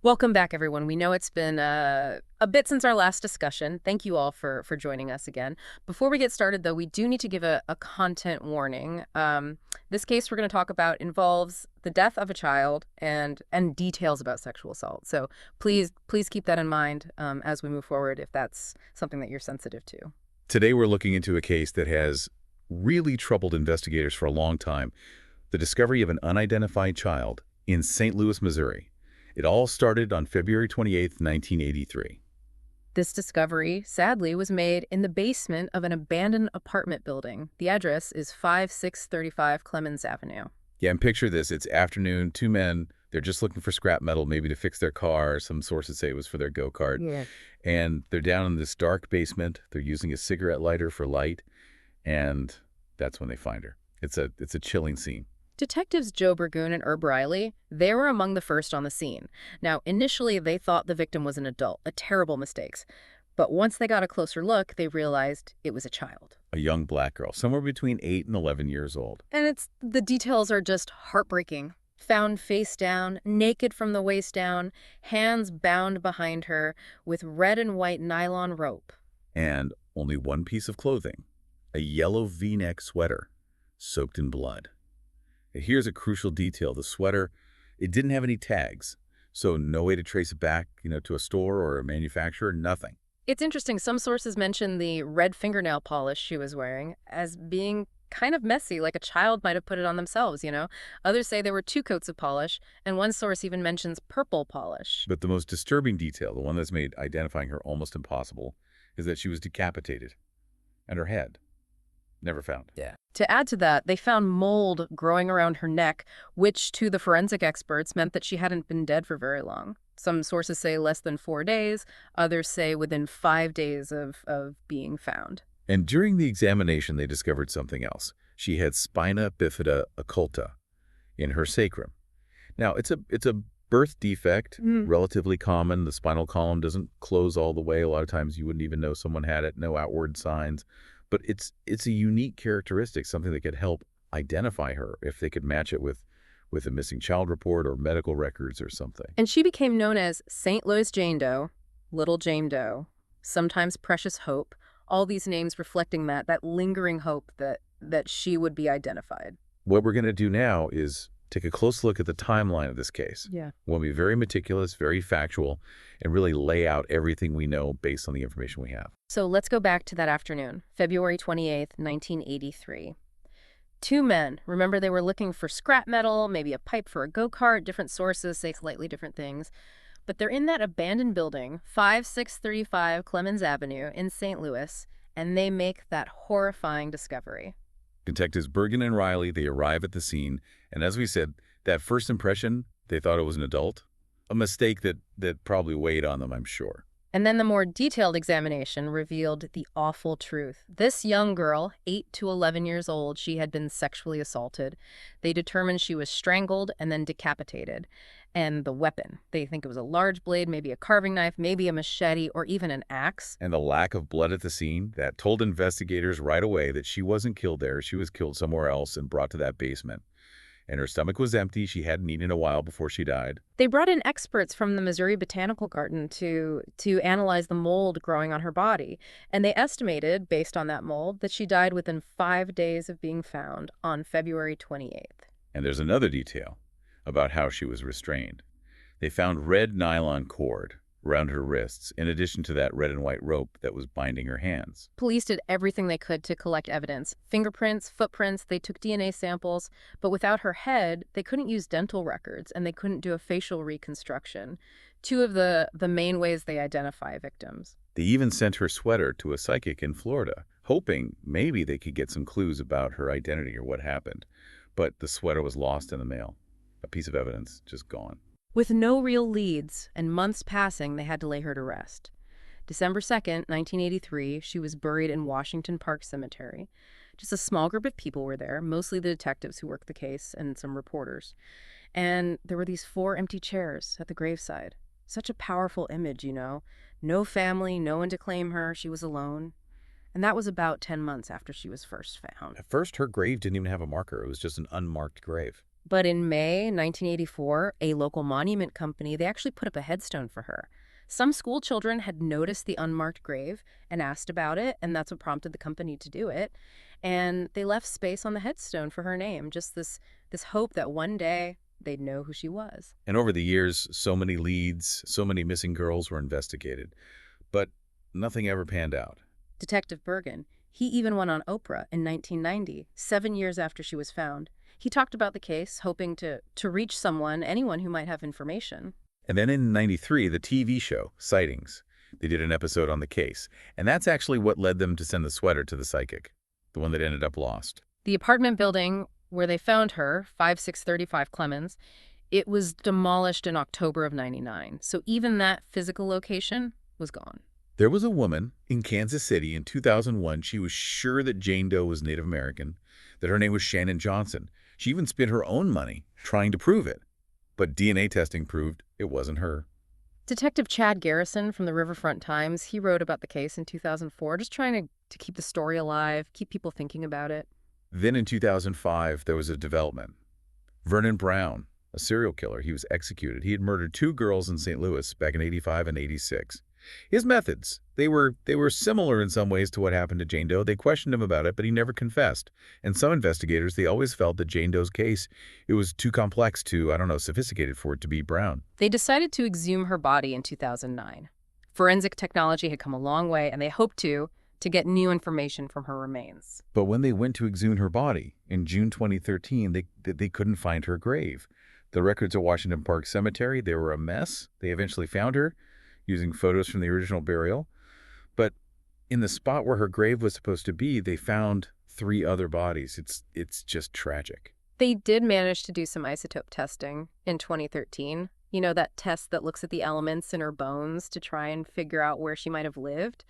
Welcome back, everyone. We know it's been a bit since our last discussion. Thank you all for joining us again. Before we get started, though, we do need to give a content warning. This case we're going to talk about involves the death of a child and details about sexual assault. So please keep that in mind as we move forward if that's something that you're sensitive to. Today we're looking into a case that has really troubled investigators for a long time. The discovery of an unidentified child in St. Louis, Missouri. It all started on February 28, 1983. This discovery, sadly, was made in the basement of an abandoned apartment building. The address is 5635 Clemens Avenue. Yeah, and picture this. It's afternoon, two men, they're just looking for scrap metal, maybe to fix their car. Some sources say it was for their go-kart. Yeah. And they're down in this dark basement. They're using a cigarette lighter for light, and that's when they find her. It's a chilling scene. Detectives Joe Burgoon and Herb Riley, they were among the first on the scene. Now, initially, they thought the victim was an adult, a terrible mistake. But once they got a closer look, they realized it was a child. A young black girl, somewhere between 8 and 11 years old. And the details are just heartbreaking. Found face down, naked from the waist down, hands bound behind her with red and white nylon rope. And only one piece of clothing, a yellow V-neck sweater, soaked in blood. Here's a crucial detail. The sweater, it didn't have any tags, so no way to trace it back, to a store or a manufacturer, nothing. It's interesting. Some sources mention the red fingernail polish she was wearing as being kind of messy, like a child might have put it on themselves, Others say there were 2 coats of polish, and one source even mentions purple polish. But the most disturbing detail, the one that's made identifying her almost impossible, is that she was decapitated, and her head never found. Yeah. To add to that, they found mold growing around her neck, which to the forensic experts meant that she hadn't been dead for very long. Some sources say less than 4 days. Others say within 5 days of being found. And during the examination, they discovered something else. She had spina bifida occulta in her sacrum. Now, it's a birth defect, relatively common. The spinal column doesn't close all the way. A lot of times you wouldn't even know someone had it, no outward signs. But it's a unique characteristic, something that could help identify her if they could match it with a missing child report or medical records or something. And she became known as St. Louis Jane Doe, Little Jane Doe, sometimes Precious Hope, all these names reflecting that lingering hope that she would be identified. What we're going to do now is take a close look at the timeline of this case. Yeah. We'll be very meticulous, very factual, and really lay out everything we know based on the information we have. So let's go back to that afternoon, February 28th, 1983. 2 men, remember they were looking for scrap metal, maybe a pipe for a go-kart, different sources say slightly different things. But they're in that abandoned building, 5635 Clemens Avenue in St. Louis, and they make that horrifying discovery. Detectives Bergen and Riley, they arrive at the scene, and as we said, that first impression, they thought it was an adult. A mistake that probably weighed on them, I'm sure. And then the more detailed examination revealed the awful truth. This young girl, 8 to 11 years old, she had been sexually assaulted. They determined she was strangled and then decapitated. And the weapon, they think it was a large blade, maybe a carving knife, maybe a machete, or even an axe. And the lack of blood at the scene, that told investigators right away that she wasn't killed there. She was killed somewhere else and brought to that basement. And her stomach was empty. She hadn't eaten in a while before she died. They brought in experts from the Missouri Botanical Garden to analyze the mold growing on her body. And they estimated, based on that mold, that she died within 5 days of being found on February 28th. And there's another detail about how she was restrained. They found red nylon cord around her wrists, in addition to that red and white rope that was binding her hands. Police did everything they could to collect evidence. Fingerprints, footprints, they took DNA samples, but without her head, they couldn't use dental records and they couldn't do a facial reconstruction. 2 of the main ways they identify victims. They even sent her sweater to a psychic in Florida, hoping maybe they could get some clues about her identity or what happened. But the sweater was lost in the mail. A piece of evidence just gone. With no real leads and months passing, they had to lay her to rest. December 2nd, 1983, she was buried in Washington Park Cemetery. Just a small group of people were there, mostly the detectives who worked the case and some reporters. And there were these 4 empty chairs at the graveside. Such a powerful image, you know. No family, no one to claim her, she was alone. And that was about 10 months after she was first found. At first, her grave didn't even have a marker. It was just an unmarked grave. But in May 1984, a local monument company, they actually put up a headstone for her. Some school children had noticed the unmarked grave and asked about it, and that's what prompted the company to do it. And they left space on the headstone for her name, just this hope that one day they'd know who she was. And over the years, so many leads, so many missing girls were investigated. But nothing ever panned out. Detective Bergen, he even went on Oprah in 1990, 7 years after she was found. He talked about the case, hoping to reach anyone who might have information. And then in '93, the TV show, Sightings, they did an episode on the case. And that's actually what led them to send the sweater to the psychic, the one that ended up lost. The apartment building where they found her, 5635 Clemens, it was demolished in October of '99. So even that physical location was gone. There was a woman in Kansas City in 2001. She was sure that Jane Doe was Native American, that her name was Shannon Johnson. She even spent her own money trying to prove it. But DNA testing proved it wasn't her. Detective Chad Garrison from the Riverfront Times, he wrote about the case in 2004, just trying to keep the story alive, keep people thinking about it. Then in 2005, there was a development. Vernon Brown, a serial killer, he was executed. He had murdered 2 girls in St. Louis back in '85 and '86. His methods, they were similar in some ways to what happened to Jane Doe. They questioned him about it, but he never confessed. And some investigators, they always felt that Jane Doe's case, it was too complex, sophisticated for it to be Brown. They decided to exhume her body in 2009. Forensic technology had come a long way, and they hoped to get new information from her remains. But when they went to exhume her body in June 2013, they couldn't find her grave. The records at Washington Park Cemetery, they were a mess. They eventually found her using photos from the original burial. But in the spot where her grave was supposed to be, they found 3 other bodies. It's just tragic. They did manage to do some isotope testing in 2013. You know, that test that looks at the elements in her bones to try and figure out where she might have lived.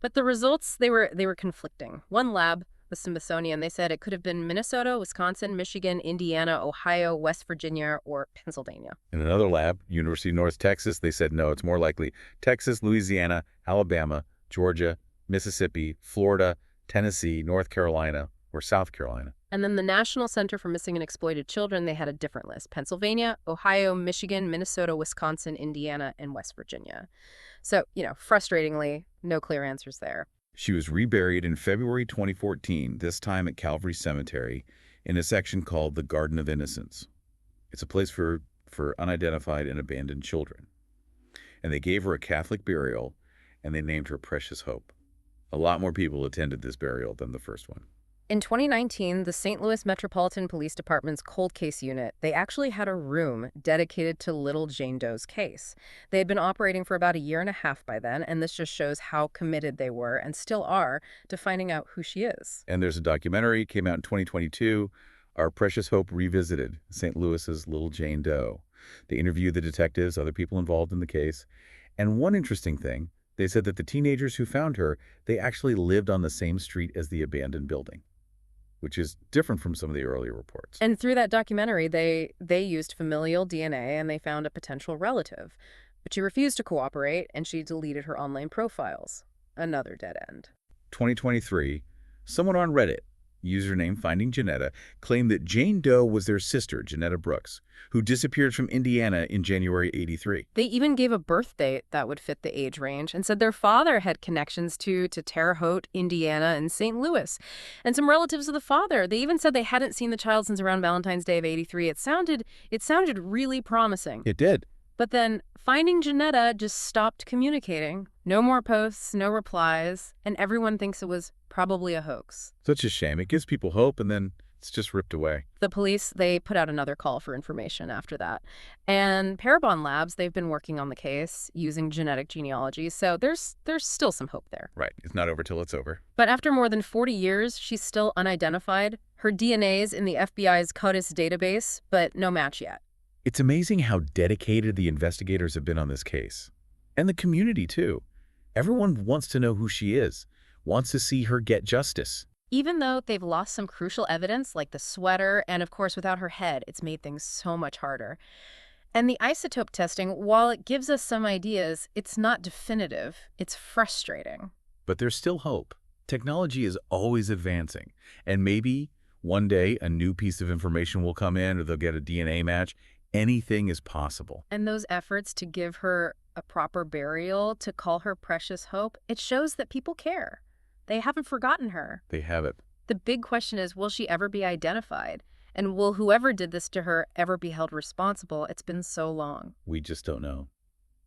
But the results, they were conflicting. One lab, the Smithsonian, they said it could have been Minnesota, Wisconsin, Michigan, Indiana, Ohio, West Virginia, or Pennsylvania. In another lab, University of North Texas, they said no, it's more likely Texas, Louisiana, Alabama, Georgia, Mississippi, Florida, Tennessee, North Carolina, or South Carolina. And then the National Center for Missing and Exploited Children, they had a different list. Pennsylvania, Ohio, Michigan, Minnesota, Wisconsin, Indiana, and West Virginia. So, frustratingly, no clear answers there. She was reburied in February 2014, this time at Calvary Cemetery, in a section called the Garden of Innocence. It's a place for unidentified and abandoned children. And they gave her a Catholic burial, and they named her Precious Hope. A lot more people attended this burial than the first one. In 2019, the St. Louis Metropolitan Police Department's cold case unit, they actually had a room dedicated to little Jane Doe's case. They had been operating for about 1.5 years by then, and this just shows how committed they were and still are to finding out who she is. And there's a documentary, came out in 2022, Our Precious Hope Revisited, St. Louis's Little Jane Doe. They interviewed the detectives, other people involved in the case. And one interesting thing, they said that the teenagers who found her, they actually lived on the same street as the abandoned building, which is different from some of the earlier reports. And through that documentary, they used familial DNA, and they found a potential relative. But she refused to cooperate, and she deleted her online profiles. Another dead end. 2023, someone on Reddit, username Finding Janetta, claimed that Jane Doe was their sister, Janetta Brooks, who disappeared from Indiana in January '83. They even gave a birth date that would fit the age range and said their father had connections to Terre Haute, Indiana, and St. Louis. And some relatives of the father, they even said they hadn't seen the child since around Valentine's Day of '83. It sounded really promising. It did. But then Finding Janetta just stopped communicating. No more posts, no replies, and everyone thinks it was probably a hoax. Such a shame. It gives people hope, and then it's just ripped away. The police, they put out another call for information after that. And Parabon Labs, they've been working on the case using genetic genealogy, so there's still some hope there. Right. It's not over till it's over. But after more than 40 years, she's still unidentified. Her DNA's in the FBI's CODIS database, but no match yet. It's amazing how dedicated the investigators have been on this case. And the community, too. Everyone wants to know who she is, wants to see her get justice. Even though they've lost some crucial evidence like the sweater, and of course without her head, it's made things so much harder. And the isotope testing, while it gives us some ideas, it's not definitive. It's frustrating. But there's still hope. Technology is always advancing, and maybe one day a new piece of information will come in or they'll get a DNA match. Anything is possible. And those efforts to give her a proper burial, to call her Precious Hope, it shows that people care. They haven't forgotten her. They have it. The big question is, will she ever be identified? And will whoever did this to her ever be held responsible? It's been so long. We just don't know.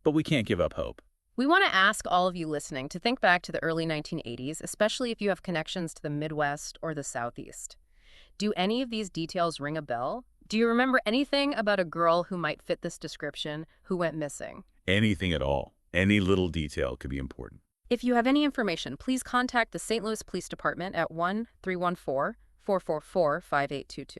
But we can't give up hope. We want to ask all of you listening to think back to the early 1980s, especially if you have connections to the Midwest or the Southeast. Do any of these details ring a bell? Do you remember anything about a girl who might fit this description who went missing? Anything at all. Any little detail could be important. If you have any information, please contact the St. Louis Police Department at 1-314-444-5822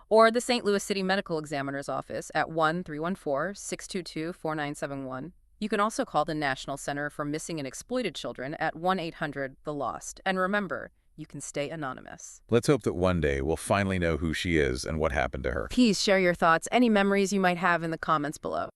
or the St. Louis City Medical Examiner's Office at 1-314-622-4971. You can also call the National Center for Missing and Exploited Children at 1-800-THE-LOST. And remember, you can stay anonymous. Let's hope that one day we'll finally know who she is and what happened to her. Please share your thoughts, any memories you might have in the comments below.